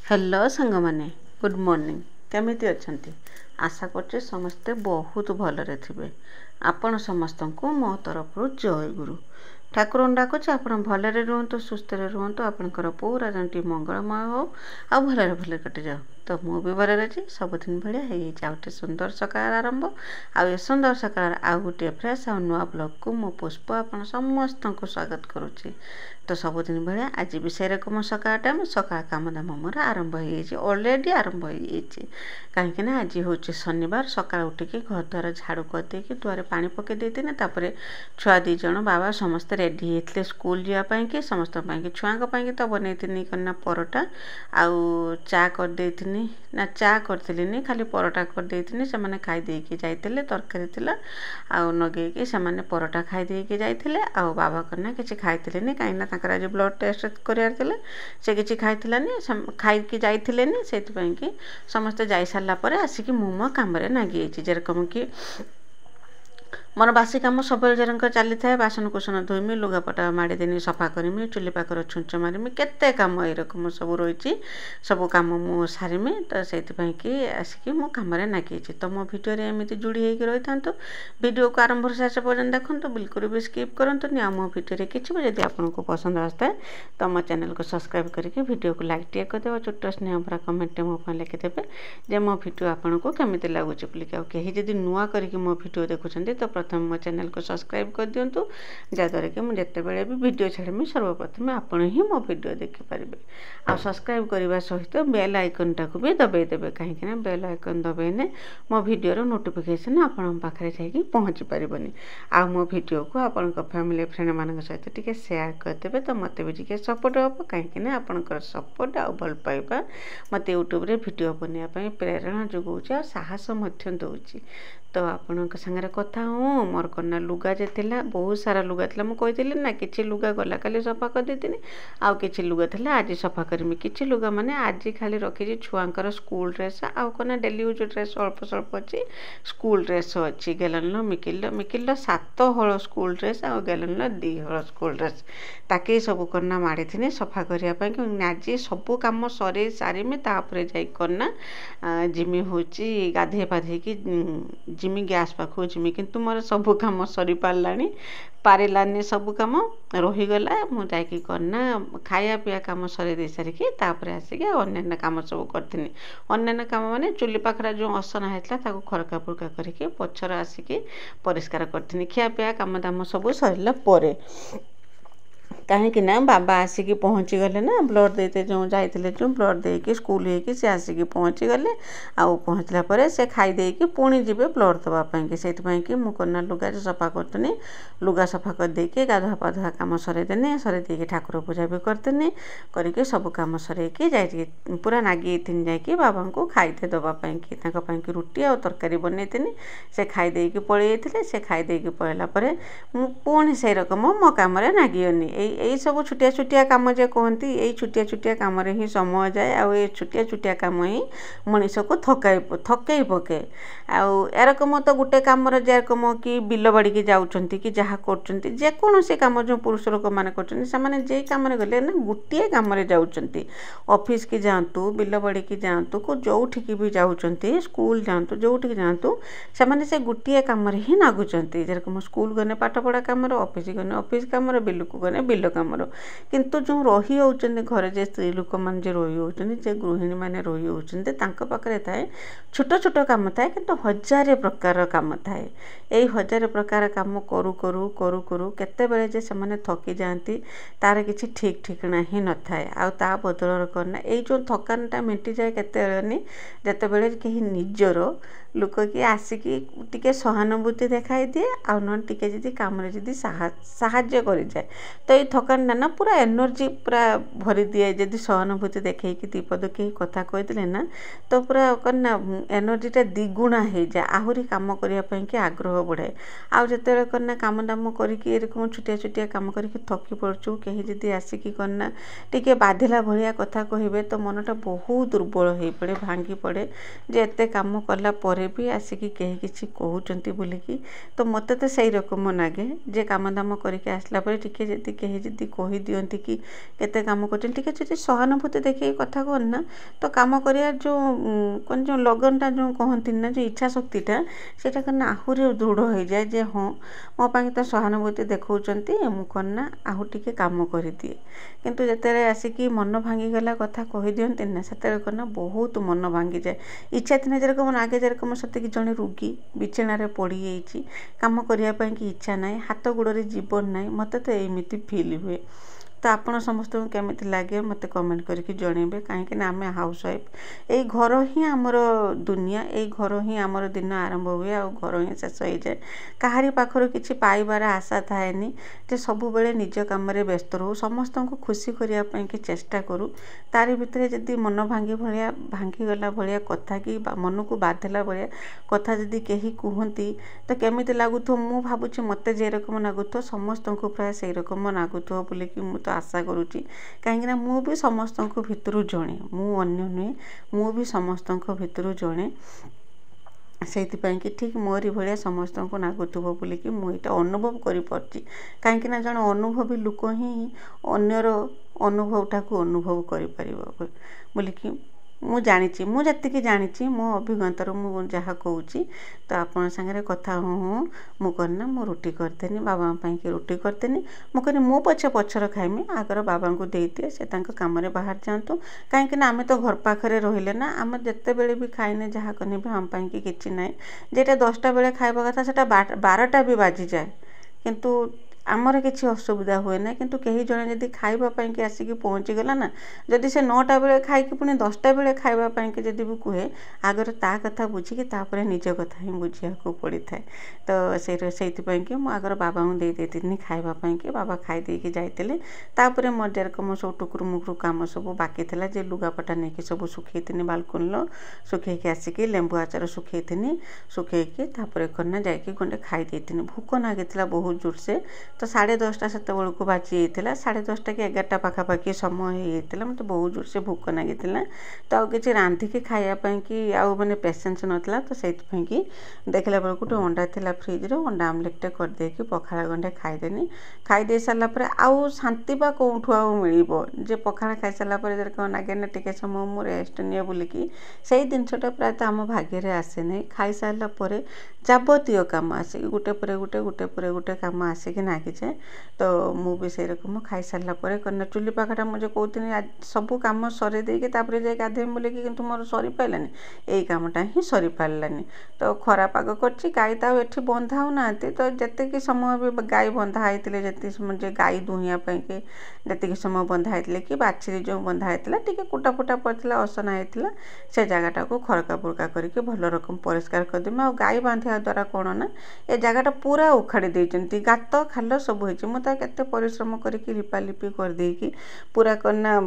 Hello सांग माने good morning केमिति अछंती आशा करछे समस्ते बहुत भलरे थिबे। आपण समस्त को मो तरफ जय गुरु ठाकुर डाकुचे आपण भलरे रुहतु सुस्थ रुहतु आपणकर पूरा जंटी मंगलमय हो आ भलरे भलरे कटि जाओ। तो मु भी भलरे अछि सबदिन भलिया हेई जाउटे सुंदर सकाळ आरंभ आ ए सुंदर सकाळ आ गुटे फ्रेश आ नुआ ब्लॉग को मो पुष्प आपण समस्त को स्वागत करूची। तो सबदिन भलिया आज भी से रकम सकाळ टाइम सकाळ काम दाम मोर आरंभ हो ऑलरेडी आरंभ हो कहीं आज हूँ शनिवार सकाळ उठिकी घर द्वार झाड़ू करदे दुआरे पानी पकई देती तापर छुआ दीज बाबा समस्ते रेडी होते स्कूल जावाई कि समस्त छुआ तो बनई करना परोटा आउ चा करदे ना चा करी खाली परोटा करदे से खाई देकी जाते तरकारी थिला आउ नगेकी से परोटा खाई देकी जाते आउ बाबा करना किसी खाई कहीं आज ब्लड टेस्ट करार से किसी खाई जाइए से समस्ते जाई सारा पर आसिकी मो काम नागी जेरकम कि मोर बासी कम सब जरक चली था बासन कुसन धोईमी लुगापटा माड़देनी सफा करमी चुली पाखर छुंच मारमी केते काम एरकम सब रही सब कम मु सारमी तो से कि आसिकी मो कम नागी तो मो भिडियो एमती जोड़ी होगी रही था भिडियो को आरंभ शेष पर्यटन देखो बिल्कुल भी स्किप करूँ आ मो भिडियो किसी भी जब आपको पसंद आसता है तो मो चैनल को सब्सक्राइब करके वीडियो को लाइक टे करदे छोट स्नेह भरा कमेंट मो लिखिदेवे जे मो भिडियो आपको केमी लगुच बोलिक कहीं जब नुआ करके मो भिडियो देखुं तो प्रथम मो चैनल को सब्सक्राइब कर दिंतु जहाँद्वारा कि मुझे जितेबाला भी भिडियो छाड़मी सर्वप्रथम आपण ही मो भिडियो देखिपारे आ सब्सक्राइब करने सहित बेल आइकन टाक भी दबाइदेवे कहीं बेल आइकन दबाइने मो भिडियोर नोटिफिकेशन आपण पाखे जाकि पहुँची पारबनी आ मो भिडियो को आपण फैमिली फ्रेंड मान सहित टिके शेयर करदेवे तो मत भी टे सपोर्ट हम कहीं आपंकर सपोर्ट आ भल पाइबा मत यूट्यूब रे भिडियो बनवाई प्रेरणा जोगाऊँ आ साहस दूची तो आपण सागर कथा हूँ मोर कना लुगा जे थिला बहुत सारा लुगा थिला मु कही ना किछि लुगा गला काली सफा कर देतिनी आउ किछि लुगा थिला आज सफा करमी किछि लुगा माने आज खाली रखी छुआंकर स्कूल ड्रेस आउ कना डेली यूज ड्रेस अल्प स्वल्प अच्छी स्कूल ड्रेस अच्छी गेलन मिकिल 7 हल स्कूल ड्रेस आ गेलन 2 हल स्कूल ड्रेस ताकि सब करना माड़ी थी सफा करने आज सब कम सर सारिमी तापर जाई करना जिमी हूँ गाधे पाधे कि जिमी गैस पाखु जिमी किंतु मोर सब कम सरी पारानी सब कम रहीगला मुझे करना खाया पिया कम सर दे सारिकी तापर आसिक अन्य कम सब करी अन्य कम माने चुली पाखरा जो असना होता खरका फुरका करके पछर आसिक परिष्कार करी खिया पिया कम दाम सब सरला परे कहीं ना बाबा आसिकी पहुँची गले ना ब्लड देते जो जाते जो ब्लड देकी स्कूल होगी सी आसिकी पहुँची गले आउ पहुँचला पर से खाई देकी पुणी जीवे ब्लड दवापाई से मुझे लुगा सफा करनी लुगा सफा कर देकी गाधुआ पाधुआ कम सरदेनी सरदेकी ठाकुर पूजा भी करतेनी करके सब कम सरईकी जाए पूरा नागी जाकि बाबा को खाईते दवापाई कि रुटी आ तरकारी बनईनी से खाई देकी पलि से खाई देकी पलैला पुणी से रकम मो कम नागिनी यही सब छुटिया छुटिया कम जे कहती यही छुटिया छुटिया कम ही समय जाए आ छुटिया छुटिया कम ही मनीष को थकई पके आरकम तो गोटे कम जेरकम कि बिल बाड़ी की जाऊँच कि जहाँ करोसी कम जो पुरुष लोक मैंने कर कम गले ना गोटे कम जाऊँच ऑफिस की जातु बिल बाड़ी की जातु को जोठिकी भी जाऊँच स्कूल जातु जोठिक जातु से गोटे कम ही नागुंट जेरकम स्कूल गने पाठ पढ़ा कम ऑफिस गने ऑफिस कम बिल को गने बिल कमर किंतु जो रही होती घर जे स्त्री लोक मैंने रही होती गृहिणी मैंने रही होती पाखे थाए छोट छोट कम थाए कि हजार प्रकार कम थाए यही हजार प्रकार कम करू करू करू करू केते बेले जे से थकी जाती तार किसी ठीक ठिकना ही न थाए आ बदल करना यही जो थकानटा मेटी जाए केते जिते कहीं निजर लोक कि आसिकी टिके सहानुभूति देखाई दिए आ टे जी कम साहाଯ୍य कर जाए तो ये थकान ना पूरा एनर्जी पूरा भरी दिए जदि सहानुभूति देखे दीपद कहीं कथा कही ना तो पूरा करना एनर्जीटा द्विगुणा हो जाए आहरी कम करने कि आग्रह बढ़ाए आउ जिते करना कम दाम करम छुटिया छुटिया कम करके थकी पड़चु कहीं जदि आसिकी करना टिके बाधिला भाया कथा कहे तो मनटा बहुत दुर्बल हो पड़े भांगी पड़े जे एते कम कला भी आसिकी कहीं किसी कहते बोलिकी तो मत तो सही रकम लगे जे कम दाम करके आसला टिके जदि कहीं जदि कही दियंती कि केते काम करछन ठीक है सहानुभूति देखिए कथा कहन ना तो काम करिया जो कौन जो लगनटा जो कहती ना जो इच्छा शक्तिटा सेटा करना आहुरी दृढ़ हो जाए जे हाँ मो पाई तो सहानुभूति देखौचंती मु करना आहु टिके काम कर दिए किंतु जेतेरे आसिकी मन भांगीगला कथा कही दियंती ना सेतेरे करना बहुत मन भांगी जाए इच्छा थिना जेरकम आगे जेरकम सते कि जड़े रोगी बिछाणारे पड़ी जाइए काम करने की इच्छा ना हाथ गोड़े जीवन ना मत तो एमती फिल हुए तो आपण समस्त केमी लगे मत कमेंट करके जनइबे कहीं आम हाउस वाइफ यही घर ही आमर दुनिया यही घर ही आमर दिन आरंभ हुए आ घर ही शेष हो जाए कहारी पाखर किसी पाइबार आशा थाएनि जे सब बेले निज काम व्यस्त रो समस्त को खुशी करने की चेष्टा करूँ तारी भितर जदि मन भांगीगला भाया कथा कि मन को बाधिला भाया कथा जदि कहीं कहती तो केमी लगुथ मु भावुँ मत जे रकम लगुथ समस्त को प्राय से रकम लगुथ बोल कि मुझे आशा करुँची कहीं मु भी समस्त भितर जड़े मु अन्य नुहे मु भी समस्त भितर जड़े से ठीक मोरी भाया समस्त को नागुव बोलिकी मुझे अनुभव करें जन अनुभवी लोक ही अन्यर अनुभवटा को अनुभव कर बोलिकी मु जानी मुझे जानी मो अभिज्ञतार मु जहाँ कहूँ तो आपण सागर कथा हूँ मु करना मु रुटी करदेनी बाबा कि रुटी करदेनी मु कहनी मु पछे पछर खाइमी आगर बाबा को दे दिए से काम बाहर जातु कहीं आम तो घर पाखे रहिले ना आम जिते बड़े भी खाइने जहाँ कने भी आम कि किसी ना जेटा 10टा बेले खाइबा कथा से 12टा भी बाजी जाए किंतु आमर किसी असुविधा हुए ना किंतु कहीं जड़े जब खावाई आसिक पहुँचीगला ना जदि से 9टा बेले खाई पुणी 10टा बेले खावाई जदि भी कहे आगर ता कथा बुझिकी तापर निज कथा ही बुझा पड़ी था तो से आगर बाबा को दे देती खावाई कि बाबा खाई देकी जाते मोर जेरकम सब टुकुर मुकुर कम सब बाकी था जे लुगापटा नहीं सब सुखई बालकोनी सुखैकी आसिक लेंबू आचार सुखई सुखैकी करना जाकि गंडे खाई देती भूक लगी बहुत जोर से तो 10:30 से बाजी जाता 10:30 कि 11टा पाखापाखि समय होता मतलब बहुत जोर से भूक लगी तो आउ कि रांधिकी खायापी कि आउ मैंने पेसेंस नाला तो से देखला बेलू गोटे अंडा था फ्रिज्रे अंडा आमलेट करदे पखाड़ गंडे खाईदेनी खाईदे सारापर आउ शांति बा कौटू आउ मिल जे पखाड़ खाई सारापर लगे ना टे समय मु रेस्ट निए बोलिकी से जिनटा प्रायतः आम भाग्य आसे नहीं खाई सारापर जाबतीय कम आसिक गोटे पर गोटे कम आसिक नागी जाए तो मु भी से रकम खाई सारापर करना चुली पाखटा मुझे कहती सबू कम सरे देके जाए गाधे बोलिकी किंतु मोर सरी पारानी यही कामटा ही सरी पारानी तो खरा पाग कर गाई तो ये बंधा होना तो जितकी समय भी गाई बंधा होते जी समय गाई दुहियापाई जी समय बंधा होते कि बाछी जो बंधा होता टी कुटा फुटा पड़ता असना होता से जगटा को खड़का पुड़का करके भल रकम परिष्कार करदेमी आ गाई बांधा द्वारा कौन ना ए जगटा पूरा उखाड़ी देती गात खाल सब हो मुझे केते परिश्रम करके लिपालिपि करदेकी पूरा करना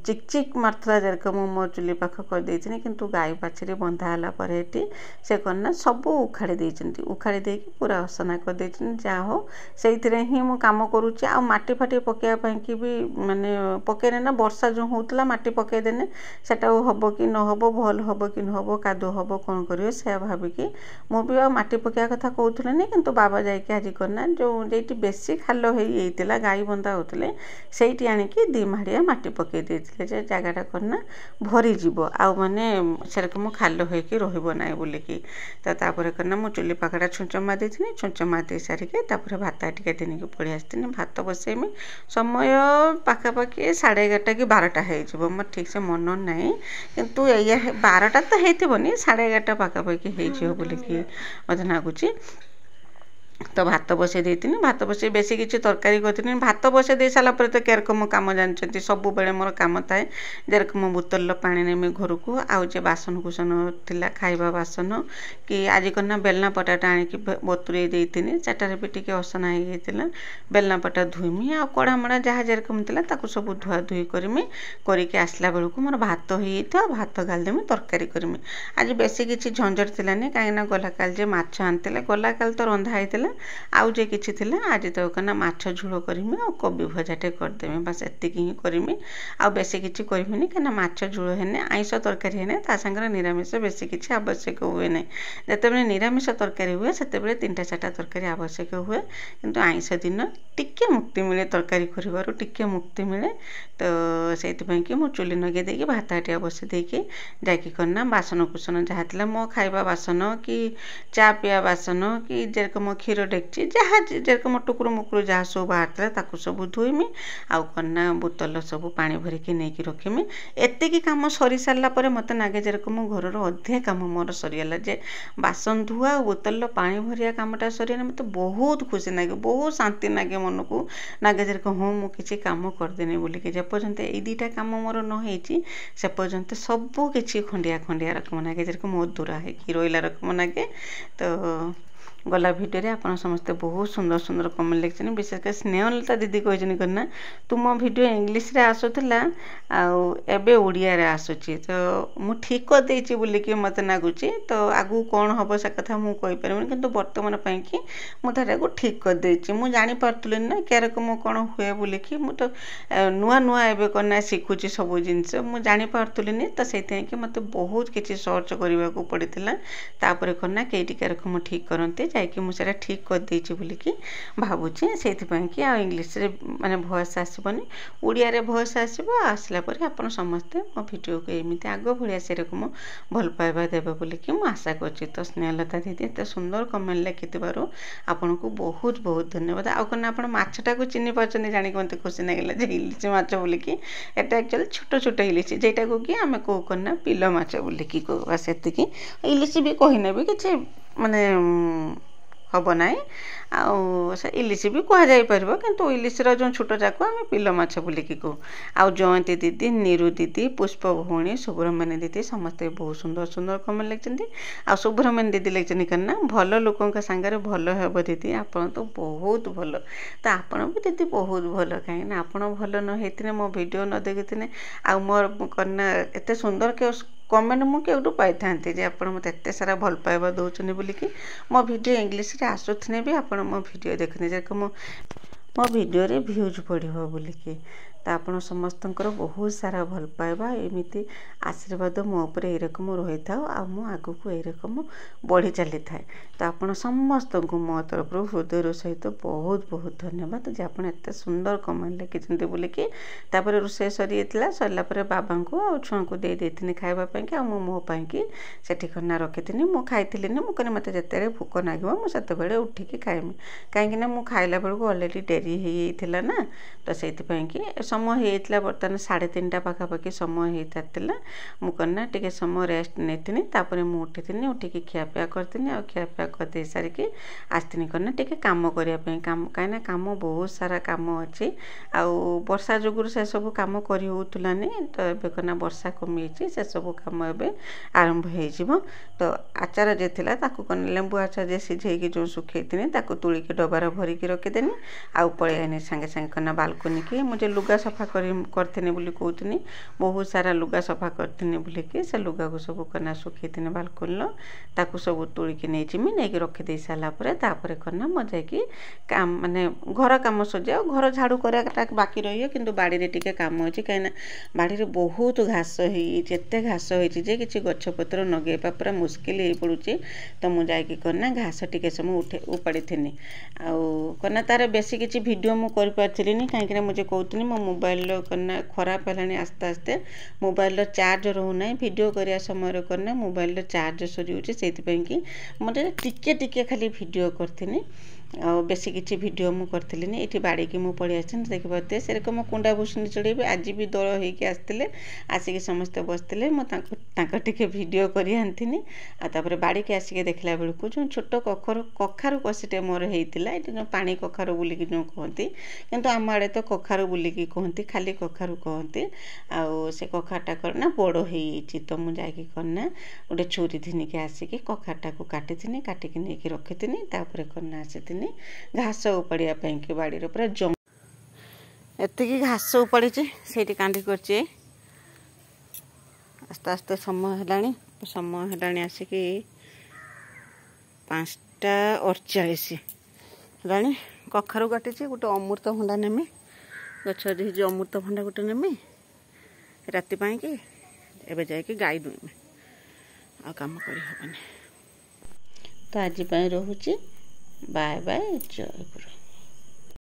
चिकचिक मार्था जेरकम मो चुली पाख करदे किंतु गाई बाछी बंधा है से करना सब उखाड़ी देती उखाड़ी देकी पूरा असना करदे जहा हो से ही मु काम करुच्ची आ माटी फाटी पकाइबाई कि भी माने पकईने ना वर्षा जो होता माटी पकईदेने सेटा हम कि नहब भल हम कि नहब कादो हम कौन कर से भाविकी मु भी माटी पकड़ा कथा कहूनी किंतु बाबा जाकि आज करना जो जेटी बेसी खाल होता गाई बंधा होते से आणिकी 2 माड़िया माटी पकई देते जगटा करना भरीज आउ मैंने सेरकम खाल होगी रही बोलिकी तो तापर करना मु चुली पाखटा छुंच मारी छुंच मारी सारिके भात टिके देने पड़ी आसती भात बसैमी समय पाखापाखि 11:30 कि 12टा हो मोर ठीक से मन ना किंतु या 12टा तो होनी 11:30 पाखापाखि हो बोलिकी मत लगुच तो भात बसई देती भात बसई बेसी किसी तरकारी करती भात बसई दे सारापर तो केरकम कम जानते सब बेले मोर कम थाए जेरकम बोतल पानी नेमी घर को आउ जे बासन कुसन थिला खाइबा बासन कि आज करना बेलना पटाटा आणिकी बतुरे देती सेटार भी टी असना होता बेलना पटा धुईमी आ कड़ा मड़ा जहाँ जेरकम था सब धुआ धुई करमी करके आसला बेलू मोर भात हो भात गालदेमी तरकारी करमी आज बेसी किसी झंझट थिलानी कहीं गला काल जे माछ आनते गला काल तो रंधा होता आउ जे किछि थिला आज तो कना माछ झोल करमी आ कोबी भजाटे करदेमी बस एतिकी ही करमी आ बेसी किछि करमिनी कना माछ झोल हेने आइंस तरकारी हेने ता संगे निरामिष बेसी किछि आवश्यक हुए नै जतेबेले निरामिष तरकारी हुए सेतेबेले 3-4टा तरकारी आवश्यक हुए किंतु आइंस दिन टिके मुक्ति मिले तरकारी करिवारु टिके मुक्ति मिले तो सेति पई कि मु चुली नगे देकी भात हाटिया बसे देकी जाकी करना बासन कुसन जहा थिला मो खाइबा बासन कि चा पिया बासन कि जेरकम क्षीर डेक्ची जहा जेरकम टुकुर मुकुर जहा सब बाहर ताकू सब धोइमी आउ करना बोतल सब पानी भरिकी नेकी रखिमी एतिकी काम सरी सारला परे मते नागे जेरकम घरर अधे काम मोर सरीगला जे बासन धुआ बोतल पानी भरिया कामटा सरीने मते बहुत खुशी नागे बहुत शांति नागे मन को नागे जेरकम हाँ मु किछि काम करदेनी बोली कि जे पर्यंत ए दुईटा काम मोर न हेची से पर्यंत सबु किछि खंडिया खंडिया रकम नागे जेरकम अधूरा है कि रोइला रकम नागे तो गला भिडियो रे आपण समस्ते बहुत सुंदर सुंदर कमेंट लिखछन विशेषकर स्नेहलता दीदी कहजनी करना तुम भिडियो इंग्लिश रे आसुतला आउ एबे ओडिया रे आसुची तो मु ठीक कर देछि बोली कि मते लागुची तो आगु कोन हबो से कथा मु कहि परम किंतु वर्तमान पई कि मु तारे को ठीक कर देछि मु जानि पारतुले ना के रकम कोन हुए बोली कि मु तो नुआ नुआ एबे करना सिखुची सब जिंस मु जानि पारतुले नि तो सेते कि मते बहुत किछि सर्च करबा को पड़ितला तापर करना केटी के रकम ठीक करंते जाकि मुझे ठीक कर देछि बोली कि भाबुची सेति पई कि आ इंग्लिश रे माने वॉइस आसीबनी ओडिया रे वॉइस आसीबो आसला परे आपण समस्त मो वीडियो को एमिति आगो भलिया से रकम भल पाइबा देबे बोली कि मु आशा करछि तो स्नेहलता दीदी एते सुंदर कमेंट लिखितबारो आपन को बहुत बहुत धन्यवाद आ कोन आपण माछटा को चिन्हि परछनी जानि कोनते खुशी लागला जे इलिच माछ बोली कि एटा एक्चुअली छोट छोट इलिच जेटा को कि हमें को करना पिलो माछ बोली कि को बस एतिकी इलिच भी कहिने भी किछि माने हबो नाई आउ से इलिश भी कह जाई परबो किंतु इलिश रो जो छोटो जाको हम पिलो माछ बोली कि को आउ जयंती दीदी नीरू दीदी पुष्प भौणी सुब्रमण्य दीदी समस्त बहुत सुंदर सुंदर कमेंट लिखछन्ती आ सुब्रमण्य दीदी लिखछनी करना भल लोकन का संगे भल हेबो दीदी आपण तो बहुत भल तो आपण भी दीदी बहुत भल काहे ना आपण भल न हेतिने मो वीडियो न देखितिने आ मोर करना एते सुंदर के कमेंट मु केउटू पाई थांती जे आपण मते एते सारा भल पाइबा दोचनी बोली कि मो वीडियो इंग्लिश रे आसुथने भी आपण मो वीडियो देखने जे मो वीडियो रे व्यूज पड़िबो बोली कि तो आपण समस्तंकर बहुत सारा भल पाइबा एमिति आशीर्वाद मो ऊपर ए रकम रही था आ मु आगु को ए रकम बढ़ी चली थाए तो आपण समस्त को मो तरफ हृदय सहित बहुत बहुत धन्यवाद जे आपण एते सुंदर कमेंट लिखिछन्ते बोली कि तापर रोसे सरी एतला सरला परे बाबा को आ छुआ को दे देथिनी खाइबा पई कि आ मो पई कि सेठी खना रखिथिनी मु खाइथिली ने मु कने मते जते भूख नागिबो मु सते बेले उठी कि खाइमी काहे कि ना मु खाइला बेल को ऑलरेडी डेरी हे थिला ना तो सेति पई कि समय होता बर्तमान 3:30 पाखापाखि समय होता मु करना टिके समय रेस्ट नहीं तापर मु उठी उठिकी खियापिया करनी आ खियापिया कर सारिकी आसनी करना टिके काम करने कहीं काम बहुत सारा काम अच्छी आउ वर्षा जुगुर से सब काम कर होलानी तो ये करना वर्षा कमी से सब काम एवं आरंभ हो तो आचार जे थिला ताकू कन लेंबू आचार जे सिझेकी जो सुखई ताकू तुलिकी डबार भरिकी रखीदेनी आउ पलैनी सांगे सांगे करना बालकोनी की मुझे लुगा सफा करथिनी बोली कहथिनी बहुत सारा लुगा सफा करथिनी बोली कि से लुगा को सब करना सुखैथिनी बालकोनी ताकू सब तुलिकी नेचिमी नेकी रखी दे साला परे तापर करना म जाकी काम माने घर काम सजा घर झाड़ू कराटा बाकी रही किंतु बाड़ी रे टिके काम अछि काइना बाड़ी रे बहुत घास होई जेते घास होई जे किछि गछ पत्र नगेबा पूरा मुश्किल हे पड़ुछि तो मु जाकी करना घास टिके समय उपाड़ी थिनी आ करना तार बेसी किछि वीडियो मु कर पारथिली नि काहे कि मुझे कहतनी मो मोबाइल करना खराब है आस्ते आस्ते मोबाइल चार्ज रोना वीडियो करिया समय करना मोबाइल चार्ज सरी से मतलब टिके टिके खाली वीडियो करथिनी आ बेसी किछि वीडियो मु करथिली नि एठी बाड़ी की मु पड़ी आछन देखि पाते से रकम कुंडा भूषणी चढ़ेबे आज भी दल होइके आस्तिले आसिके समस्त बसतिले मो तांको टिके वीडियो करी आनथिनी आ तापर बाड़ी के आसिके देखला बेलकु जो छोट कखारु कसिटे मोर हेइतिला एठी जो पानी कखारु बुली कि जो कहंती किंतु आम आड़े तो कखारु बुली कि कहंती खाली कखारु कहंती आ से कखारटा करना बड़ हेइछि तो मु जाकी करना गोटे छुरी थिनी के आसिके कखारटा को काटिथिनी काटिके नेकी रखिथिनी तापर करना आसिथिनी घास उपाड़िया कि बाड़ी पूरा जंग एति घास उपाड़ी से कांडी कर आस्ते आस्ते समय है आसिक 5:48 राणी कखारू काटी गोटे अमृतभंडा नेमी गछ जो अमृतभंडा गोटे नेमी राति कि एवं जाकि गाई दुईमी आ काम करहबनी। तो आज रोचे बाय बाय जय गुरु।